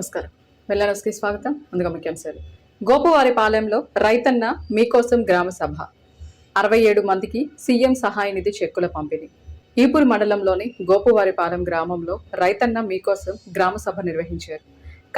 నమస్కారం. వెల్లనస్కి స్వాగతం. ముందుగా ముఖ్యాంశాలు. గోపవారిపాలెంలో రైతన్న మీకోసం గ్రామ సభ. 67 మందికి సీఎం సహాయ నిధి చెక్కుల పంపిణీ. ఈపూర్ మండలంలోని గోపవారిపాలెం గ్రామంలో రైతన్న మీకోసం గ్రామ సభ నిర్వహించారు.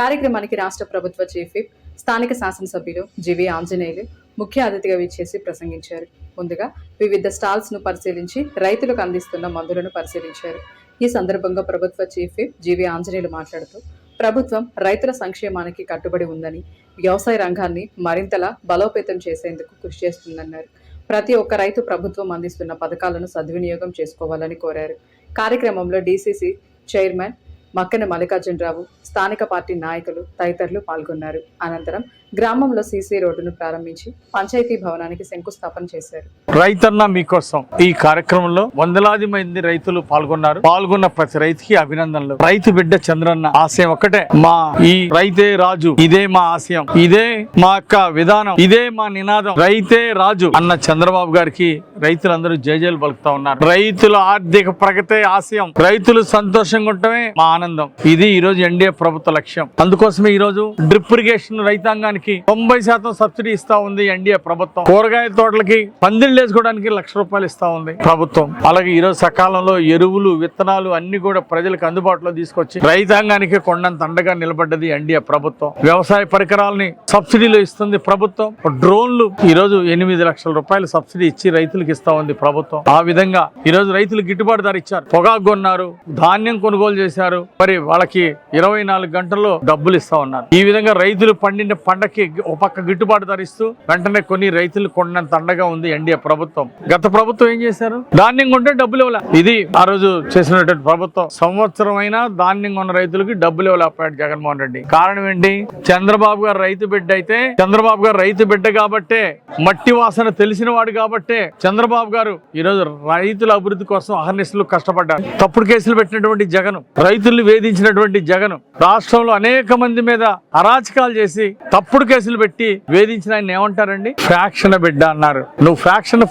కార్యక్రమానికి రాష్ట్ర ప్రభుత్వ చీఫ్ విప్, స్థానిక శాసనసభ్యులు జివి ఆంజనేయులు ముఖ్య అతిథిగా విచ్చేసి ప్రసంగించారు. ముందుగా వివిధ స్టాల్స్ ను పరిశీలించి రైతులకు అందిస్తున్న మందులను పరిశీలించారు. ఈ సందర్భంగా ప్రభుత్వ చీఫ్ విప్ జివి ఆంజనేయులు మాట్లాడుతూ ప్రభుత్వం రైతుల సంక్షేమానికి కట్టుబడి ఉందని, వ్యవసాయ రంగాన్ని మరింతలా బలోపేతం చేసేందుకు కృషి చేస్తుందన్నారు. ప్రతి ఒక్క రైతు ప్రభుత్వం అందిస్తున్న పథకాలను సద్వినియోగం చేసుకోవాలని కోరారు. కార్యక్రమంలో డీసీసీ చైర్మన్ మక్కన మల్లికార్జునరావు, స్థానిక పార్టీ నాయకులు తదితరులు పాల్గొన్నారు. అనంతరం గ్రామంలో సీసీ రోడ్డును ప్రారంభించి పంచాయతీ భవనానికి శంకుస్థాపన చేశారు. రైతన్న మీకోసం ఈ కార్యక్రమంలో వందలాది మంది రైతులు పాల్గొన్నారు. పాల్గొన్న ప్రతి రైతుకి అభినందనలు. రైతు బిడ్డ చంద్రన్న ఆశయం ఒక్కటే, మా ఈ రైతే రాజు, ఇదే మా ఆశయం, ఇదే మా యొక్క విధానం, ఇదే మా నినాదం, రైతే రాజు అన్న చంద్రబాబు గారికి రైతులందరూ జయజయలు పలుకుతా ఉన్నారు. రైతుల ఆర్థిక ప్రగతే ఆశయం, రైతులు సంతోషంగా ఉండటమే మా ఆనందం. ఇది ఈ రోజు ఎన్డీఏ ప్రభుత్వ లక్ష్యం. అందుకోసమే ఈ రోజు డ్రిప్ ఇరిగేషన్ రైతాంగానికి 90% సబ్సిడీ ఇస్తా ఉంది ఎన్డీఏ ప్రభుత్వం. కూరగాయ తోటలకి పందిళ్ళు వేసుకోవడానికి ₹1,00,000 ఇస్తా ఉంది ప్రభుత్వం. అలాగే ఈ రోజు సకాలంలో ఎరువులు, విత్తనాలు అన్ని కూడా ప్రజలకు అందుబాటులో తీసుకొచ్చి రైతాంగానికి కొండంత అండగా నిలబడ్డది ఎన్డీఏ ప్రభుత్వం. వ్యవసాయ పరికరాలని సబ్సిడీలో ఇస్తుంది ప్రభుత్వం. డ్రోన్లు ఈ రోజు ₹8,00,000 సబ్సిడీ ఇచ్చి రైతులకు ఇస్తా ఉంది ప్రభుత్వం. ఆ విధంగా ఈ రోజు రైతులు గిట్టుబాటు ధర ఇచ్చారు. పొగాకు కొన్నారు, ధాన్యం కొనుగోలు చేశారు, మరి వాళ్ళకి 24 గంటల్లో డబ్బులు ఇస్తా ఉన్నారు. ఈ విధంగా రైతులు పండిన పంటకి ఒక పక్క గిట్టుబాటు ధర ఇస్తూ వెంటనే కొన్ని రైతులు కొన్నంత అండగా ఉంది ఎన్డీఏ ప్రభుత్వం. గత ప్రభుత్వం ఏం చేశారు? ధాన్యం కొంటే డబ్బులు ఇవ్వలే. ఇది ఆ రోజు చేసినటువంటి ప్రభుత్వం. సంవత్సరం అయినా ధాన్యం కొన్న రైతులకి డబ్బులు ఇవ్వలేకపోయాడు జగన్మోహన్ రెడ్డి. కారణం ఏంటి? చంద్రబాబు గారు రైతు బిడ్డ అయితే, చంద్రబాబు గారు రైతు బిడ్డ కాబట్టే, మట్టి వాసన తెలిసిన వాడు కాబట్టే చంద్రబాబు గారు ఈ రోజు రైతుల అభివృద్ధి కోసం అహర్నిశలు కష్టపడ్డారు. తప్పుడు కేసులు పెట్టినటువంటి జగన్, రైతుల్ని వేధించినటువంటి జగన్, రాష్ట్రంలో అనేక మంది మీద అరాచకాలు చేసి తప్పుడు కేసులు పెట్టి వేధించిన ఆయన ఏమంటారండి? ఫ్రాక్షన్ బిడ్డ అన్నారు. నువ్వు ఫ్రాక్షన్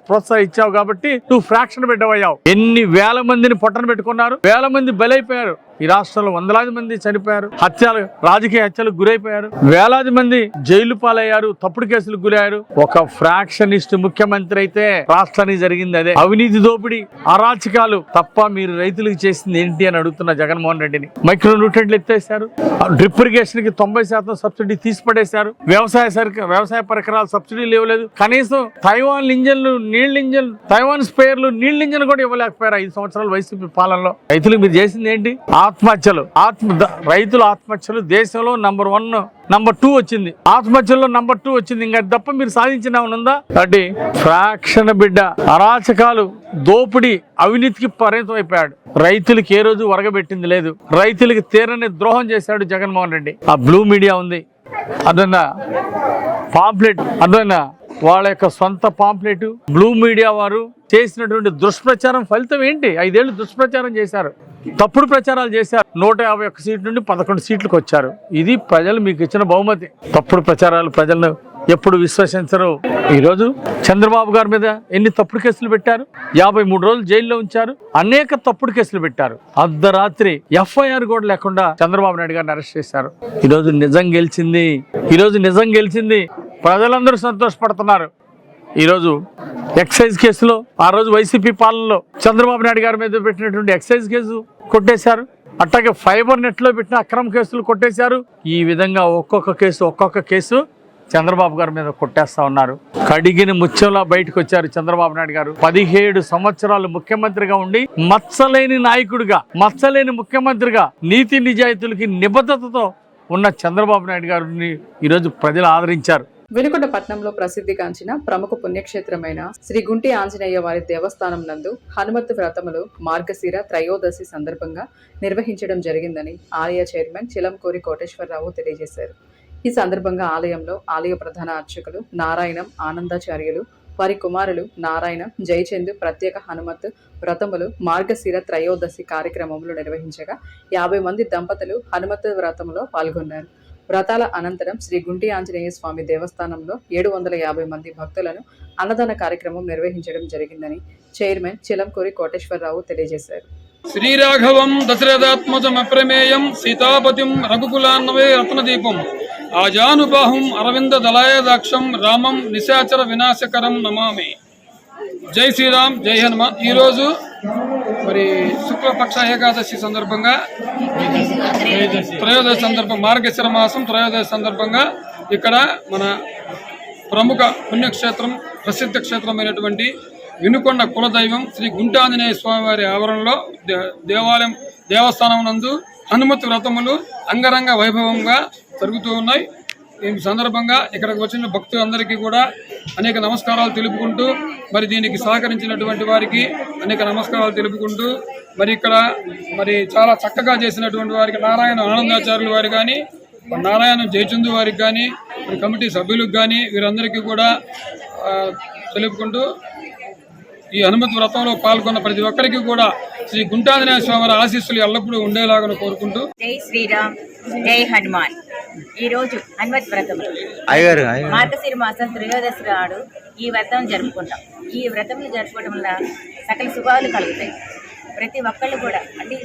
ప్రోత్సహించావు కాబట్టి నువ్వు ఫ్రాక్షన్ బిడ్డవయ్యావు. ఎన్ని వేల మందిని పొట్టన పెట్టుకున్నారు, వేల మంది బలైపోయారు. ఈ రాష్ట్రంలో వందలాది మంది చనిపోయారు, రాజకీయ హత్యలకు గురైపోయారు, వేలాది మంది జైలు పాలయ్యారు, తప్పుడు కేసులకు గురయ్యారు. ఒక ఫ్రాక్షనిస్ట్ ముఖ్యమంత్రి అయితే రాష్ట్రానికి జరిగింది అదే. అవినీతి దోపిడీ, అరాచకాలు తప్ప మీరు రైతులకు చేసింది ఏంటి అని అడుగుతున్న జగన్మోహన్ రెడ్డిని. మైక్రో న్యూట్రెంట్లు ఎత్తేశారు, డ్రిప్ ఇరిగేషన్ కి 90% సబ్సిడీ తీసిపడేశారు, వ్యవసాయ పరికరాలు సబ్సిడీలు ఇవ్వలేదు, కనీసం తైవాన్ ఇంజన్లు, నీళ్ళ ఇంజన్, తైవాన్ స్పేర్లు, నీళ్ళ ఇంజన్ కూడా ఇవ్వలేకపోయారు 5 సంవత్సరాలు వైసీపీ పాలనలో. రైతులకు మీరు చేసింది ఏంటి? ఆత్మహత్యలు, రైతుల ఆత్మహత్యలు దేశంలో నంబర్ 1, నంబర్ 2 వచ్చింది. ఆత్మహత్యల్లో నంబర్ 2 వచ్చింది. ఇంకా తప్ప మీరు సాధించిన ఉందా? అంటే ఫ్రాక్షన్ బిడ్డ, అరాచకాలు, దోపిడీ, అవినీతికి పరిమితం అయిపోయాడు. రైతులకి ఏ రోజు వరగబెట్టింది లేదు. రైతులకి తీరని ద్రోహం చేశాడు జగన్మోహన్ రెడ్డి. ఆ బ్లూ మీడియా ఉంది, అదన్నా పాంప్లెట్, అదన్నా వాళ్ళ యొక్క సొంత పాంప్లెట్. బ్లూ మీడియా వారు చేసినటువంటి దుష్ప్రచారం ఫలితం ఏంటి? 5 ఏళ్లు దుష్ప్రచారం చేశారు, తప్పుడు ప్రచారాలు చేశారు. 151 సీట్ల నుండి 11 సీట్లకు వచ్చారు. ఇది ప్రజలు మీకు ఇచ్చిన బహుమతి. తప్పుడు ప్రచారాలు ప్రజలను ఎప్పుడు విశ్వసించరు. ఈరోజు చంద్రబాబు గారి మీద ఎన్ని తప్పుడు కేసులు పెట్టారు? 53 రోజులు జైల్లో ఉంచారు, అనేక తప్పుడు కేసులు పెట్టారు. అర్ధరాత్రి FIR కూడా లేకుండా చంద్రబాబు నాయుడు గారిని అరెస్ట్ చేశారు. ఈరోజు నిజం గెలిచింది. ఈరోజు నిజం గెలిచింది. ప్రజలందరూ సంతోషపడుతున్నారు. ఈరోజు ఎక్సైజ్ కేసులో ఆ రోజు వైసీపీ పాలనలో చంద్రబాబు నాయుడు గారి మీద పెట్టినటువంటి ఎక్సైజ్ కేసు కొట్టేశారు. అట్లాగే ఫైబర్ నెట్ లో పెట్టిన అక్రమ కేసులు కొట్టేశారు. ఈ విధంగా ఒక్కొక్క కేసు చంద్రబాబు గారి మీద కొట్టేస్తా ఉన్నారు. కడిగిన ముత్యంలా బయటకు వచ్చారు చంద్రబాబు నాయుడు గారు. 17 సంవత్సరాలు ముఖ్యమంత్రిగా ఉండి మచ్చలేని నాయకుడిగా, మచ్చలేని ముఖ్యమంత్రిగా, నీతి నిజాయితీలకి నిబద్ధతతో ఉన్న చంద్రబాబు నాయుడు గారిని ఈరోజు ప్రజలు ఆదరించారు. వెనుకొండ పట్టణంలో ప్రసిద్ధిగాంచిన ప్రముఖ పుణ్యక్షేత్రమైన శ్రీ గుంటి ఆంజనేయ వారి దేవస్థానం నందు హనుమత్ వ్రతములు మార్గశిర త్రయోదశి సందర్భంగా నిర్వహించడం జరిగిందని ఆలయ చైర్మన్ చిలంకూరి కోటేశ్వరరావు తెలియజేశారు. ఈ సందర్భంగా ఆలయంలో ఆలయ ప్రధాన అర్చకులు నారాయణం ఆనందాచార్యులు, వారి కుమారులు నారాయణ, జయచంద్ ప్రత్యేక హనుమత్ వ్రతములు మార్గశిర త్రయోదశి కార్యక్రమములు నిర్వహించగా 50 మంది దంపతులు హనుమత్ వ్రతములో పాల్గొన్నారు. వ్రతాల అనంతరం శ్రీ గుంటి ఆంజనేయ స్వామి దేవస్థానంలో 750 మంది భక్తులను అన్నదాన కార్యక్రమం నిర్వహించడం జరిగిందని చైర్మన్ చిలంకూరి కోటేశ్వరరావు తెలియజేశారు. శ్రీరాఘవం దశరథాత్మజమప్రమేయం సీతాపతిం రఘుకులాన్నవే రత్నదీపం ఆజానుబాహుం అరవింద దళాయదాక్షం రామం నిశాచర వినాశకరం నమామి. జై శ్రీరామ్, జై హనుమాన్. ఈరోజు మరి శుక్లపక్ష ఏకాదశి సందర్భంగా త్రయోదశి సందర్భం మార్గశిర మాసం త్రయోదశి సందర్భంగా ఇక్కడ మన ప్రముఖ పుణ్యక్షేత్రం ప్రసిద్ధ క్షేత్రమైనటువంటి వినుకొండ కులదైవం శ్రీ గుంటాంజనేయ స్వామివారి ఆవరణలో దేవస్థానం నందు హనుమతి వ్రతములు అంగరంగ వైభవంగా జరుగుతూ ఉన్నాయి. ఈ సందర్భంగా ఇక్కడికి వచ్చిన భక్తులందరికీ కూడా అనేక నమస్కారాలు తెలుపుకుంటూ మరి దీనికి సహకరించినటువంటి వారికి అనేక నమస్కారాలు తెలుపుకుంటూ మరి ఇక్కడ మరి చాలా చక్కగా చేసినటువంటి వారికి నారాయణ ఆనందాచార్యుల వారు కానీ నారాయణ జయచందు వారికి కానీ మరి కమిటీ సభ్యులకు కానీ వీరందరికీ కూడా తెలుపుకుంటూ ఈ హనుమతి వ్రతంలో పాల్గొన్న ప్రతి ఒక్కరికి కూడా శ్రీ గుంటాంజనేయ స్వామి ఆశీస్సులు ఎల్లప్పుడూ ఉండేలాగా కోరుకుంటూ జై శ్రీరామ్, జై హనుమాన్. ఈ రోజు హనుమతి వ్రతం మార్గశిర మాసం త్రయోదశి నాడు ఈ వ్రతం జరుపుకుంటాం. ఈ వ్రతం జరుపుకోవడం వల్ల సకల శుభాలు కలుగుతాయి. ప్రతి ఒక్కళ్ళు కూడా అంటే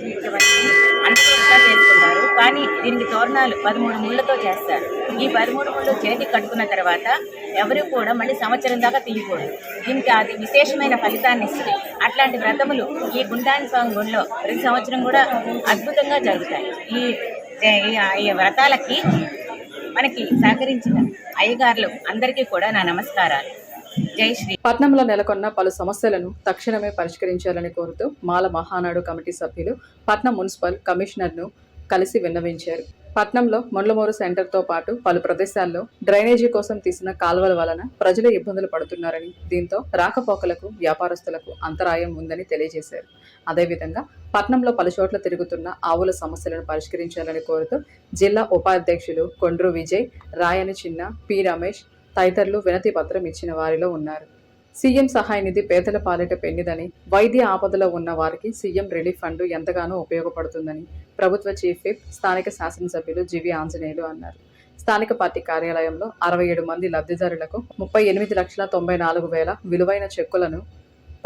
అందరూ ఇంకా చేసుకుంటారు. కానీ దీనికి తోరణాలు 13 ముళ్ళతో చేస్తారు. ఈ 13 ముళ్ళు చేతికి కట్టుకున్న తర్వాత ఎవరు కూడా మళ్ళీ సంవత్సరం దాకా తీయకూడదు. దీనికి అది విశేషమైన ఫలితాన్ని ఇస్తుంది. అట్లాంటి వ్రతములు ఈ గుంటాని స్వామి గుడిలో ప్రతి సంవత్సరం కూడా అద్భుతంగా జరుగుతాయి. ఈ వ్రతాలకి మనకి సహకరించిన అయ్యగారులు అందరికీ కూడా నా నమస్కారాలు. జై శ్రీ. పట్నంలో నెలకొన్న పలు సమస్యలను తక్షణమే పరిష్కరించాలని కోరుతూ మాల మహానాడు కమిటీ సభ్యులు పట్నం మున్సిపల్ కమిషనర్ను కలిసి విన్నవించారు. పట్నంలో మొండ్లమూరు సెంటర్తో పాటు పలు ప్రదేశాల్లో డ్రైనేజీ కోసం తీసిన కాల్వల వలన ప్రజలు ఇబ్బందులు పడుతున్నారని, దీంతో రాకపోకలకు వ్యాపారస్తులకు అంతరాయం ఉందని తెలియజేశారు. అదేవిధంగా పట్నంలో పలు చోట్ల తిరుగుతున్న ఆవుల సమస్యలను పరిష్కరించాలని కోరుతూ జిల్లా ఉపాధ్యక్షులు కొండ్రు విజయ్, రాయని చిన్న, పి రమేష్ తదితరులు వినతి పత్రం ఇచ్చిన వారిలో ఉన్నారు. సీఎం సహాయ నిధి పేదల పాలిట పెన్నిదని, వైద్య ఆపదలో ఉన్న వారికి సీఎం రిలీఫ్ ఫండ్ ఎంతగానో ఉపయోగపడుతుందని ప్రభుత్వ చీఫ్ విప్ స్థానిక శాసనసభ్యులు జీవి ఆంజనేయులు అన్నారు. స్థానిక పార్టీ కార్యాలయంలో 67 మంది లబ్ధిదారులకు 38,94,000 విలువైన చెక్కులను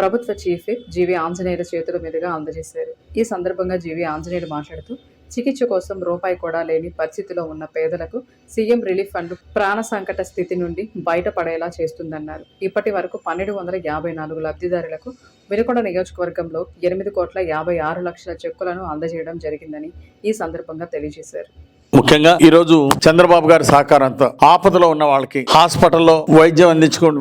ప్రభుత్వ చీఫ్ విప్ జీవి ఆంజనేయుల చేతుల మీదుగా అందజేశారు. ఈ సందర్భంగా జీవి ఆంజనేయులు మాట్లాడుతూ చికిత్స కోసం రూపాయి కూడా లేని పరిస్థితిలో ఉన్న పేదలకు సీఎం రిలీఫ్ ఫండ్ ప్రాణ సంకట స్థితి నుండి బయటపడేలా చేస్తుందన్నారు. ఇప్పటి వరకు 1,254 లబ్ధిదారులకు వినుకొండ నియోజకవర్గంలో 8,56,00,000 చెక్కులను అందజేయడం జరిగిందని ఈ సందర్భంగా తెలియజేశారు. ముఖ్యంగా ఈ రోజు చంద్రబాబు గారి సహకారంతో ఆపదలో ఉన్న వాళ్ళకి హాస్పిటల్లో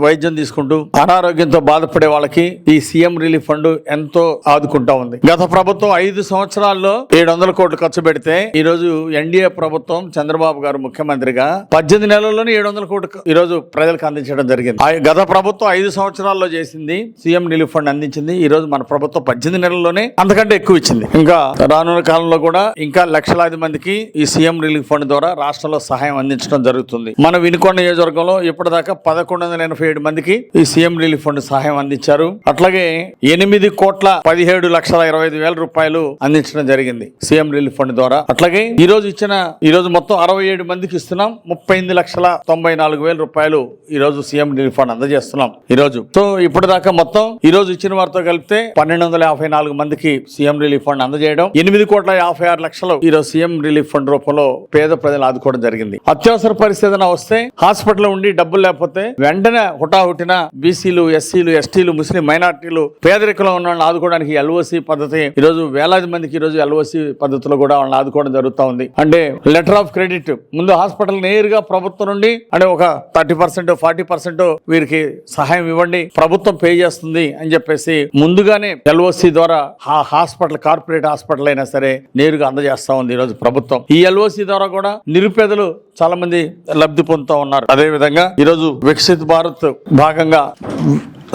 వైద్యం తీసుకుంటూ అనారోగ్యంతో బాధపడే వాళ్ళకి ఈ సీఎం రిలీఫ్ ఫండ్ ఎంతో ఆదుకుంటా ఉంది. గత ప్రభుత్వం 5 సంవత్సరాల్లో 700 కోట్లు ఖర్చు పెడితే ఈ రోజు ఎన్డీఏ ప్రభుత్వం చంద్రబాబు గారు ముఖ్యమంత్రిగా 18 నెలల్లోనే 700 కోట్లు ఈ రోజు ప్రజలకు అందించడం జరిగింది. గత ప్రభుత్వం 5 సంవత్సరాల్లో చేసింది సీఎం రిలీఫ్ ఫండ్ అందించింది. ఈ రోజు మన ప్రభుత్వం 18 నెలల్లోనే అంతకంటే ఎక్కువ ఇచ్చింది. ఇంకా రానున్న కాలంలో కూడా ఇంకా లక్షలాది మందికి ఈ సీఎం రిలీఫ్ ఫండ్ ద్వారా రాష్ట్రంలో సహాయం అందించడం జరుగుతుంది. మన వినుకొండ నియోజకవర్గంలో ఇప్పటిదాకా 1187 మందికి ఈ సీఎం రిలీఫ్ ఫండ్ సహాయం అందించారు. అట్లాగే 8,17,25,000 రూపాయలు అందించడం జరిగింది సీఎం రిలీఫ్ ఫండ్ ద్వారా. అట్లాగే ఈ రోజు మొత్తం 67 మందికి ఇస్తున్నాం. 38,94,000 రూపాయలు ఈ రోజు సీఎం రిలీఫ్ ఫండ్ అందజేస్తున్నాం. ఈ రోజు సో ఇప్పటిదాకా మొత్తం ఈ రోజు ఇచ్చిన వారితో కలిపితే 1,254 మందికి సీఎం రిలీఫ్ ఫండ్ అందజేయడం, 8,56,00,000 ఈ రోజు సీఎం రిలీఫ్ ఫండ్ రూపంలో పేద ప్రజలు ఆదుకోవడం జరిగింది. అత్యవసర పరిస్థితి వస్తే హాస్పిటల్ ఉండి డబ్బులు లేకపోతే వెంటనే హుటాహుటిన బీసీలు, ఎస్సీలు, ఎస్టీలు, ముస్లిం మైనార్టీలు, పేదరికంలో ఉన్న వాళ్ళని ఆదుకోవడానికి ఎల్ఓసి పద్ధతి ఈ రోజు వేలాది మందికి ఈ రోజు ఎల్ఓసి పద్ధతిలో కూడా వాళ్ళని ఆదుకోవడం జరుగుతూ ఉంది. అంటే లెటర్ ఆఫ్ క్రెడిట్ ముందు హాస్పిటల్ నేరుగా ప్రభుత్వం నుండి అంటే ఒక 30%, 40% వీరికి సహాయం ఇవ్వండి, ప్రభుత్వం పే చేస్తుంది అని చెప్పేసి ముందుగానే ఎల్ఓసి ద్వారా ఆ హాస్పిటల్ కార్పొరేట్ హాస్పిటల్ అయినా సరే నేరుగా అందజేస్తా ఉంది ఈ రోజు ప్రభుత్వం. ఈ ఎల్ఓసి ద్వారా కూడా నిరుపేదలు చాలా మంది లబ్ధి పొందుతూ ఉన్నారు. అదే విధంగా ఈరోజు వికసిత్ భారత్ భాగంగా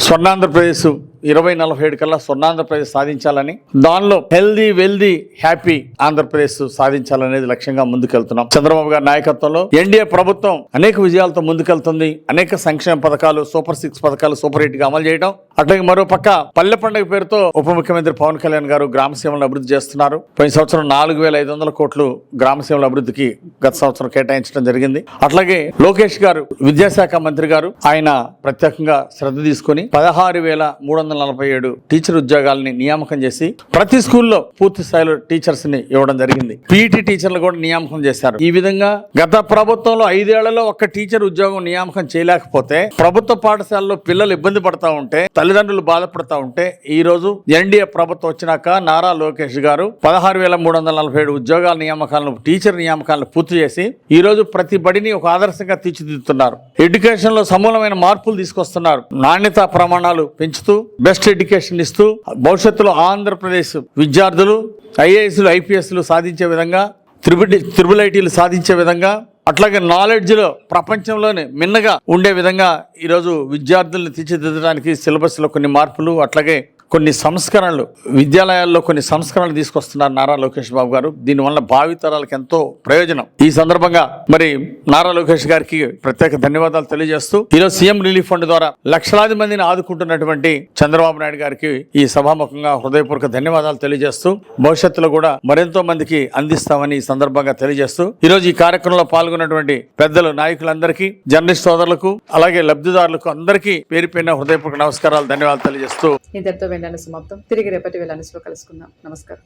స్వర్ణాంధ్రప్రదేశ్ 2047 కల్లా స్వర్ణాంధ్రప్రదేశ్ సాధించాలని, దానిలో హెల్దీ, వెల్దీ, హ్యాపీ ఆంధ్రప్రదేశ్ సాధించాలనేది లక్ష్యంగా ముందుకెళ్తున్నాం. చంద్రబాబు గారి నాయకత్వంలో ఎన్డీఏ ప్రభుత్వం అనేక విజయాలతో ముందుకెళ్తుంది. అనేక సంక్షేమ పథకాలు, సూపర్ 6 పథకాలు సూపర్ హిట్ గా అమలు చేయడం. అట్లాగే మరో పక్క పల్లె పండుగ పేరుతో ఉప ముఖ్యమంత్రి పవన్ కళ్యాణ్ గారు గ్రామ సేవలను అభివృద్ధి చేస్తున్నారు. పోయిన సంవత్సరం 4,500 కోట్లు గ్రామ సేవల అభివృద్ధికి గత సంవత్సరం కేటాయించడం జరిగింది. అట్లాగే లోకేష్ గారు విద్యాశాఖ మంత్రి గారు ఆయన ప్రత్యేకంగా శ్రద్ధ తీసుకుని 16,300 6,347 టీచర్ ఉద్యోగాలని నియామకం చేసి ప్రతి స్కూల్లో పూర్తి స్థాయిలో టీచర్స్ ని ఇవ్వడం జరిగింది. పీఈటీ టీచర్లు కూడా నియామకం చేశారు. ఈ విధంగా గత ప్రభుత్వంలో 5 ఏళ్లలో ఒక్క టీచర్ ఉద్యోగం నియామకం చేయలేకపోతే ప్రభుత్వ పాఠశాలలో పిల్లలు ఇబ్బంది పడతా ఉంటే, తల్లిదండ్రులు బాధపడతా ఉంటే, ఈ రోజు ఎన్డీఏ ప్రభుత్వం వచ్చినాక నారా లోకేష్ గారు 16,347 ఉద్యోగాల నియామకాలను, టీచర్ నియామకాలను పూర్తి చేసి ఈ రోజు ప్రతి బడిని ఒక ఆదర్శంగా తీర్చిదిద్దుతున్నారు. ఎడ్యుకేషన్ లో సమూలమైన మార్పులు తీసుకొస్తున్నారు. నాణ్యతా ప్రమాణాలు పెంచుతూ బెస్ట్ ఎడ్యుకేషన్ ఇస్తూ భవిష్యత్తులో ఆంధ్రప్రదేశ్ విద్యార్థులు ఐఏఎస్లు, ఐపీఎస్లు సాధించే విధంగా, త్రిబుల్ ఐటీలు సాధించే విధంగా, అట్లాగే నాలెడ్జ్లో ప్రపంచంలోనే మిన్నగా ఉండే విధంగా ఈరోజు విద్యార్థులను తీర్చిదిద్దడానికి సిలబస్లో కొన్ని మార్పులు, అట్లాగే కొన్ని సంస్కరణలు, విద్యాలయాల్లో కొన్ని సంస్కరణలు తీసుకొస్తున్నారు నారా లోకేష్ బాబు గారు. దీనివల్ల భావితరాలకు ఎంతో ప్రయోజనం. ఈ సందర్భంగా మరి నారా లోకేష్ గారికి ప్రత్యేక ధన్యవాదాలు తెలియజేస్తూ ఈరోజు సీఎం రిలీఫ్ ఫండ్ ద్వారా లక్షలాది మందిని ఆదుకుంటున్నటువంటి చంద్రబాబు నాయుడు గారికి ఈ సభాముఖంగా హృదయపూర్వక ధన్యవాదాలు తెలియజేస్తూ భవిష్యత్తులో కూడా మరెంతో మందికి అందిస్తామని ఈ సందర్భంగా తెలియజేస్తూ ఈరోజు ఈ కార్యక్రమంలో పాల్గొన్నటువంటి పెద్దలు, నాయకులందరికీ, జర్నలిస్ట్ సోదరులకు, అలాగే లబ్ధిదారులకు అందరికీ పేరు పేరున హృదయపూర్వక నమస్కారాలు, ధన్యవాదాలు తెలియజేస్తూ ఇంతటితో వెళ్ళాను సమాప్తం. తిరిగి రేపటి వెళ్ళాను కలుసుకుందాం. నమస్కారం.